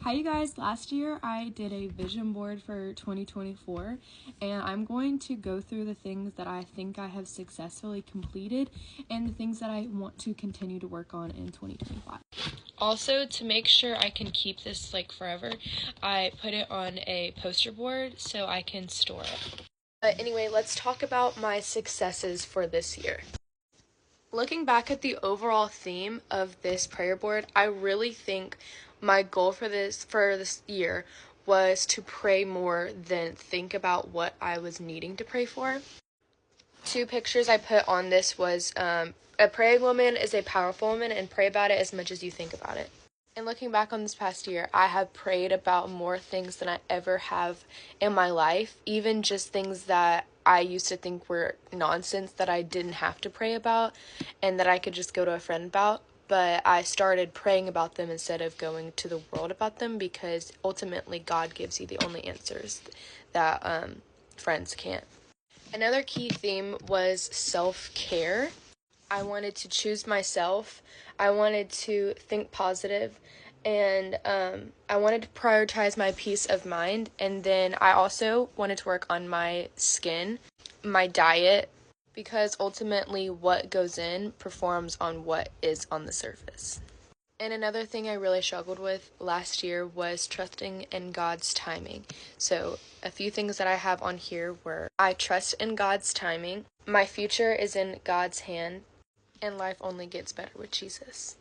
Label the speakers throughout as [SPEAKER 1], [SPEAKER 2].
[SPEAKER 1] Hi you guys, last year I did a vision board for 2024 and I'm going to go through the things that I think I have successfully completed and the things that I want to continue to work on in 2025.
[SPEAKER 2] Also, to make sure I can keep this forever, I put it on a poster board so I can store it. But anyway, let's talk about my successes for this year. Looking back at the overall theme of this prayer board, I really think my goal for this year was to pray more than think about what I was needing to pray for. Two pictures I put on this was a praying woman is a powerful woman, and pray about it as much as you think about it. And looking back on this past year, I have prayed about more things than I ever have in my life, even just things that I used to think were nonsense that I didn't have to pray about and that I could just go to a friend about. But I started praying about them instead of going to the world about them, because ultimately God gives you the only answers that friends can't. Another key theme was self-care. I wanted to choose myself. I wanted to think positive, and I wanted to prioritize my peace of mind. And then I also wanted to work on my skin, my diet, because ultimately what goes in performs on what is on the surface. And another thing I really struggled with last year was trusting in God's timing. So a few things that I have on here were: I trust in God's timing, my future is in God's hand, and life only gets better with Jesus.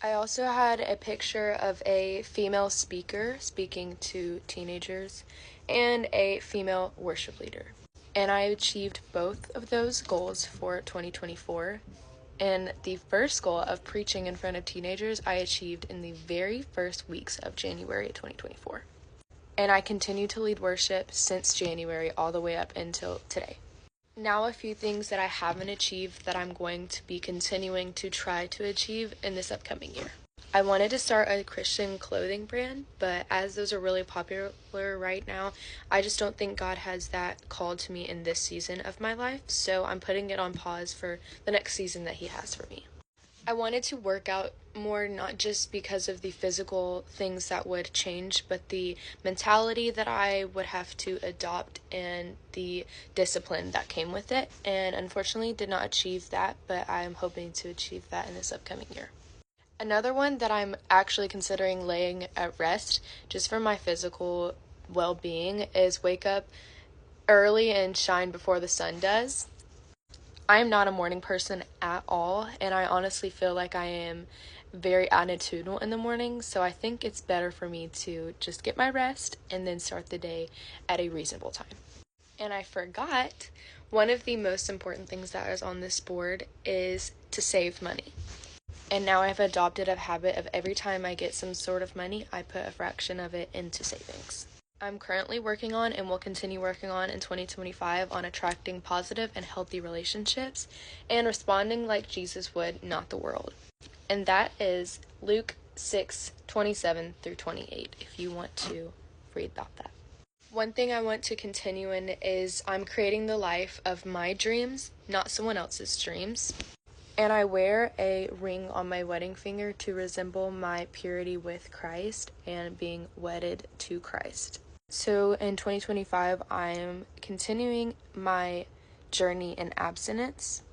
[SPEAKER 2] I also had a picture of a female speaker speaking to teenagers and a female worship leader. And I achieved both of those goals for 2024. And the first goal of preaching in front of teenagers I achieved in the very first weeks of January 2024. And I continue to lead worship since January all the way up until today. Now a few things that I haven't achieved that I'm going to be continuing to try to achieve in this upcoming year. I wanted to start a Christian clothing brand, but as those are really popular right now, I just don't think God has that called to me in this season of my life, so I'm putting it on pause for the next season that He has for me. I wanted to work out more, not just because of the physical things that would change, but the mentality that I would have to adopt and the discipline that came with it. And unfortunately did not achieve that, but I'm hoping to achieve that in this upcoming year. Another one that I'm actually considering laying at rest, just for my physical well-being, is wake up early and shine before the sun does. I am not a morning person at all, and I honestly feel like I am very attitudinal in the morning, so I think it's better for me to just get my rest and then start the day at a reasonable time. And I forgot, one of the most important things that is on this board is to save money. And now I've adopted a habit of every time I get some sort of money, I put a fraction of it into savings. I'm currently working on and will continue working on in 2025 on attracting positive and healthy relationships and responding like Jesus would, not the world. And that is Luke 6:27 through 28, if you want to read about that. One thing I want to continue in is I'm creating the life of my dreams, not someone else's dreams. And I wear a ring on my wedding finger to resemble my purity with Christ and being wedded to Christ. So in 2025, I am continuing my journey in abstinence.